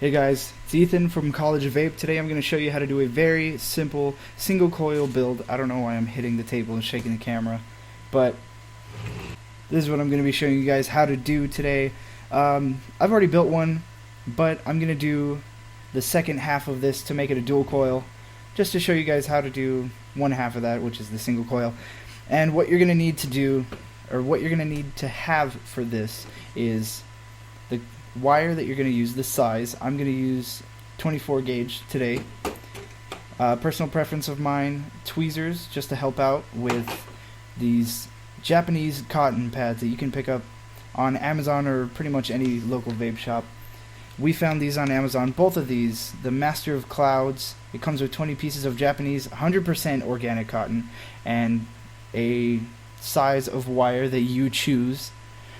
Hey guys, it's Ethan from College of Vape. Today I'm going to show you how to do a very simple single coil build. I don't know why I'm hitting the table and shaking the camera, but this is what I'm going to be showing you guys how to do today. I've already built one, but I'm going to do the second half of this to make it a dual coil, just to show you guys how to do one half of that, which is the single coil. And what you're going to need to do, or what you're going to need to have for this, is the wire that you're going to use, the size. I'm going to use 24 gauge today. Personal preference of mine, tweezers, just to help out with these Japanese cotton pads that you can pick up on Amazon or pretty much any local vape shop. We found these on Amazon, both of these. The Master of Clouds, it comes with 20 pieces of Japanese 100% organic cotton and a size of wire that you choose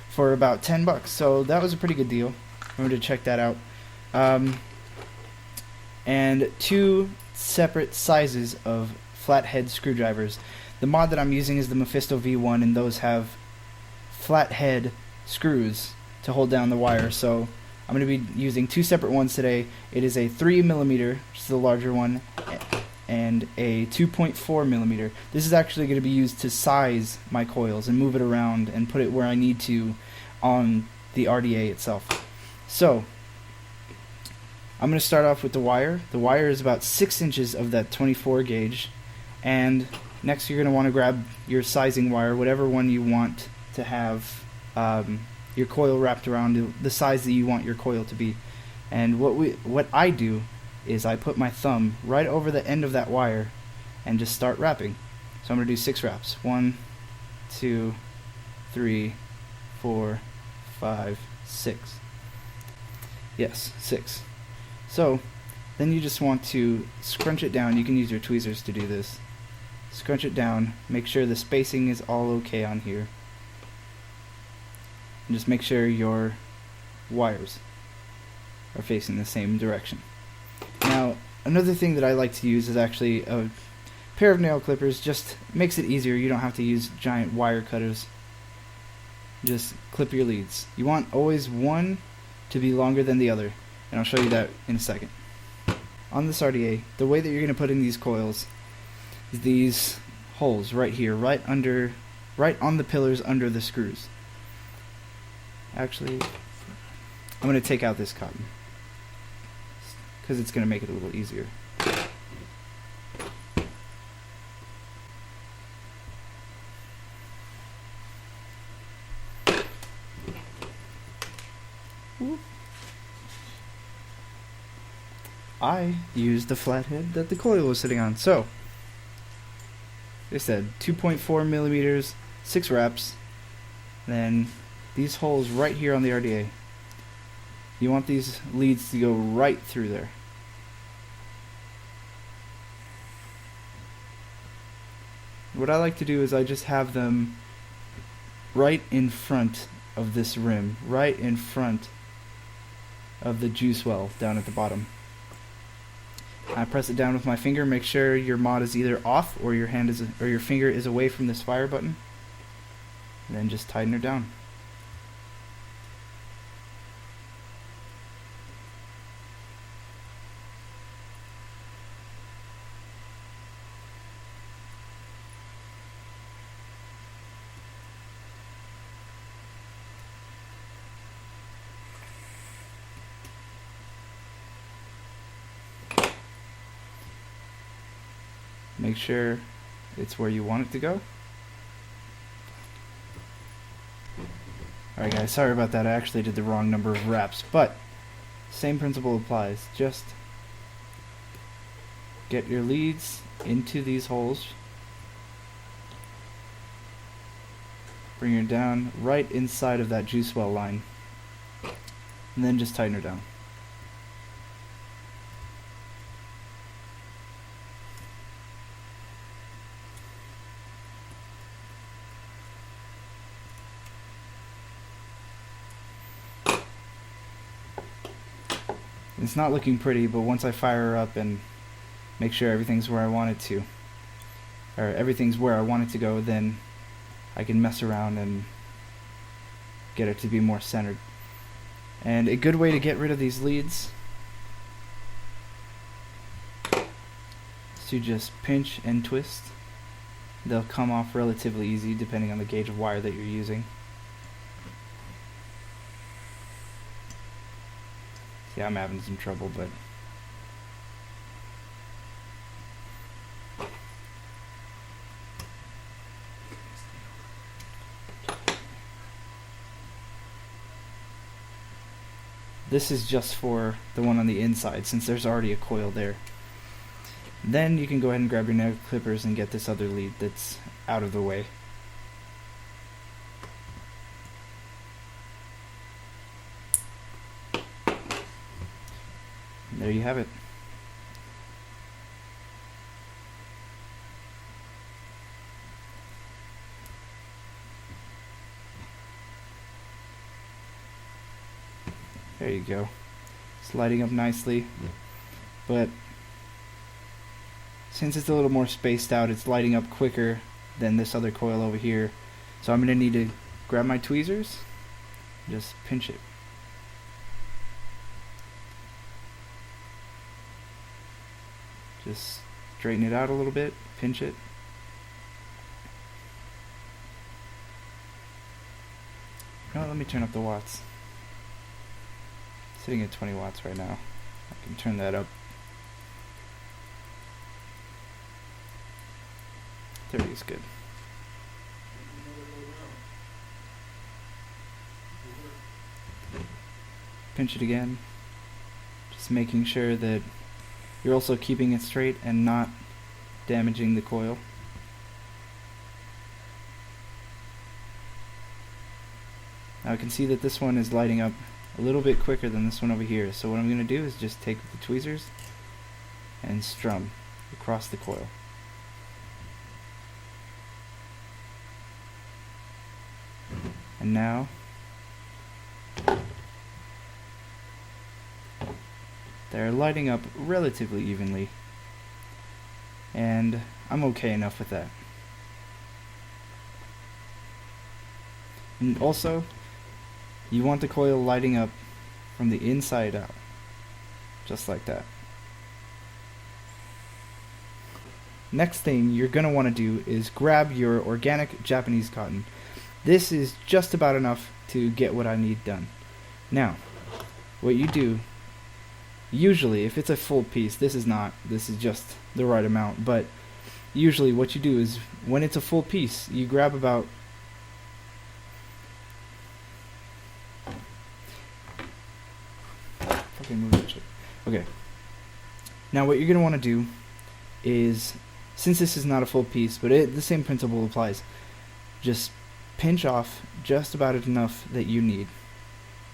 for about $10. So that was a pretty good deal. Remember to check that out. And two separate sizes of flathead screwdrivers. The mod that I'm using is the Mephisto V1, and those have flathead screws to hold down the wire. So I'm going to be using two separate ones today. It is a 3mm, which is the larger one, and a 2.4mm. This is actually going to be used to size my coils and move it around and put it where I need to on the RDA itself. So I'm going to start off with the wire. The wire is about 6 inches of that 24 gauge, and next you're going to want to grab your sizing wire, whatever one you want to have your coil wrapped around, the size that you want your coil to be. And what I do is I put my thumb right over the end of that wire and just start wrapping. So I'm going to do 6 wraps. 1, 2, 3, 4, 5, 6. Yes, 6. So then you just want to scrunch it down. You can use your tweezers to do this. Scrunch it down, make sure the spacing is all okay on here, and just make sure your wires are facing the same direction. Now, another thing that I like to use is actually a pair of nail clippers. Just makes it easier. You don't have to use giant wire cutters. Just clip your leads. You want always one to be longer than the other, and I'll show you that in a second. On this RDA, the way that you're going to put in these coils is these holes right here, right on the pillars under the screws. Actually, I'm going to take out this cotton because it's going to make it a little easier. I used the flathead that the coil was sitting on. So, they said 2.4mm, 6 wraps, then these holes right here on the RDA. You want these leads to go right through there. What I like to do is I just have them right in front of this rim, right in front of the juice well down at the bottom. I press it down with my finger. Make sure your mod is either off or your finger is away from this fire button, and then just tighten her down. Make sure it's where you want it to go. Alright guys, sorry about that. I actually did the wrong number of wraps, but same principle applies. Just get your leads into these holes. Bring her down right inside of that juice well line, and then just tighten her down. It's not looking pretty, but once I fire her up and make sure everything's where I want it to, or everything's where I want it to go, then I can mess around and get it to be more centered. And a good way to get rid of these leads to just pinch and twist. They'll come off relatively easy depending on the gauge of wire that you're using. See, I'm having some trouble, but this is just for the one on the inside since there's already a coil there. Then you can go ahead and grab your nail clippers and get this other lead that's out of the way. And there you have it. There you go. It's lighting up nicely, but since it's a little more spaced out, it's lighting up quicker than this other coil over here. So I'm going to need to grab my tweezers, just pinch it. Just straighten it out a little bit, pinch it. No, let me turn up the watts. Sitting at 20 watts right now. I can turn that up. 30 is good. Pinch it again. Just making sure that you're also keeping it straight and not damaging the coil. Now I can see that this one is lighting up a little bit quicker than this one over here. So what I'm going to do is just take the tweezers and strum across the coil. And now they're lighting up relatively evenly, and I'm okay enough with that. And also, you want the coil lighting up from the inside out, just like that. Next thing you're going to want to do is grab your organic Japanese cotton. This is just about enough to get what I need done. Now, what you do, usually if it's a full piece, this is just the right amount, but usually what you do is when it's a full piece, you grab about okay. Now what you're going to want to do is, since this is not a full piece, but the same principle applies, just pinch off just about enough that you need.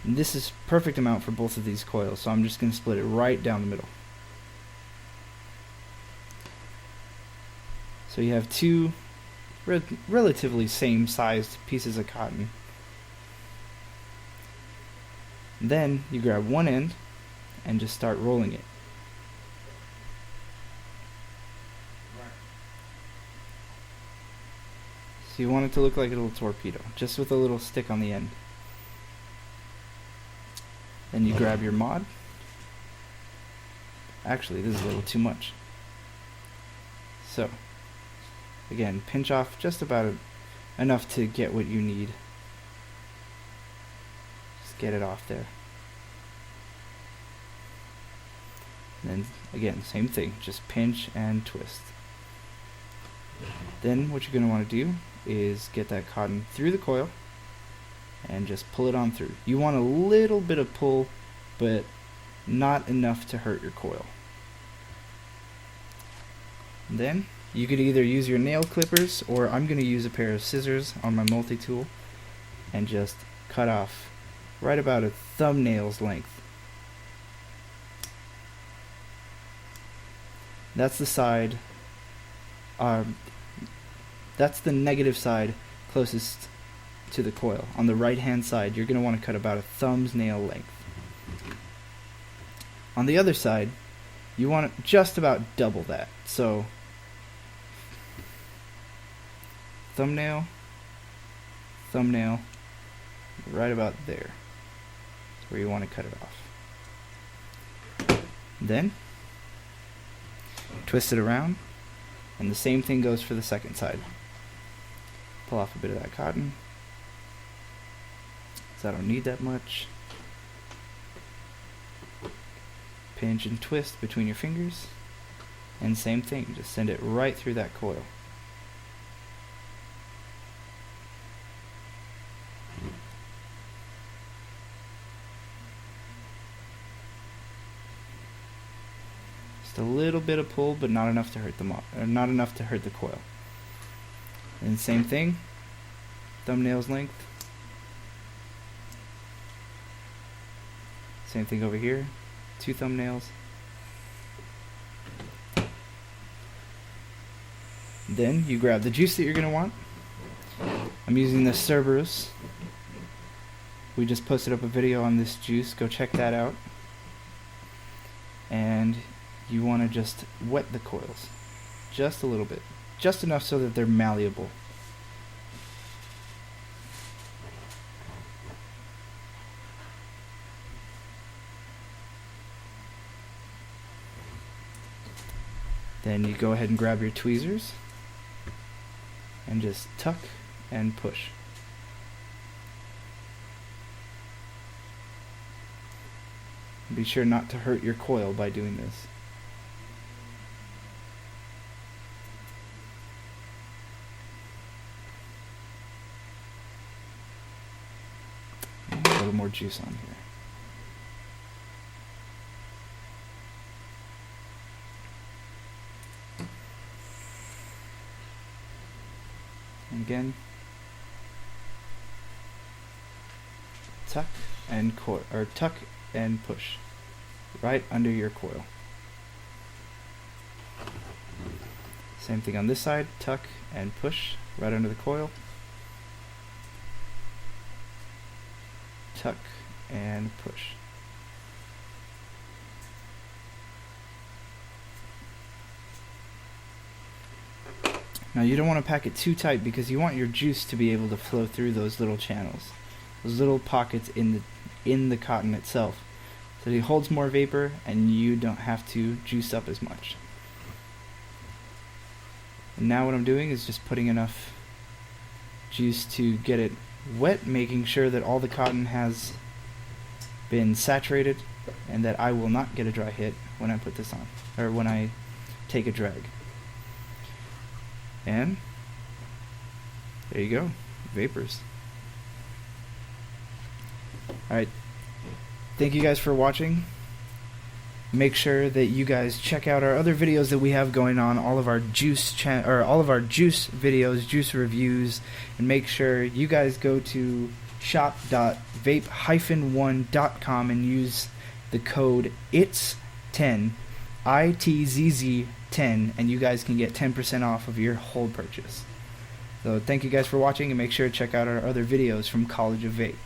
And this is perfect amount for both of these coils, so I'm just going to split it right down the middle. So you have two relatively same sized pieces of cotton. Then you grab one end and just start rolling it. So you want it to look like a little torpedo, just with a little stick on the end. Then you grab your mod. Actually, this is a little too much. So, again, pinch off just about enough to get what you need. Just get it off there. And then, again, same thing, just pinch and twist. Then what you're going to want to do is get that cotton through the coil and just pull it on through. You want a little bit of pull, but not enough to hurt your coil. And then you could either use your nail clippers, or I'm going to use a pair of scissors on my multi-tool and just cut off right about a thumbnail's length. That's the side, that's the negative side closest to the coil. On the right hand side, you're going to want to cut about a thumb's nail length. On the other side, you want just about double that. So, thumbnail, thumbnail, right about there. That's where you want to cut it off. Then, twist it around, and the same thing goes for the second side. Pull off a bit of that cotton, so I don't need that much. Pinch and twist between your fingers, and same thing, just send it right through that coil. Just a little bit of pull, but not enough to hurt the coil. And same thing, thumbnail's length. Same thing over here, 2 thumbnails. Then you grab the juice that you're going to want. I'm using the Cerberus. We just posted up a video on this juice, go check that out. And you want to just wet the coils, just a little bit, just enough so that they're malleable. Then you go ahead and grab your tweezers and just tuck and push. Be sure not to hurt your coil by doing this. And a little more juice on here. And again, tuck and coil, or tuck and push right under your coil. Same thing on this side, tuck and push right under the coil. Tuck and push. Now you don't want to pack it too tight because you want your juice to be able to flow through those little channels, those little pockets in the cotton itself, so it holds more vapor and you don't have to juice up as much. And now what I'm doing is just putting enough juice to get it wet, making sure that all the cotton has been saturated and that I will not get a dry hit when I put this on, or when I take a drag. And there you go, vapors. Alright, thank you guys for watching. Make sure that you guys check out our other videos that we have going on, all of our juice videos, juice reviews, and make sure you guys go to shop.vape-1.com and use the code ITZZ10, ITZZ10, and you guys can get 10% off of your whole purchase. So thank you guys for watching, and make sure to check out our other videos from College of Vape.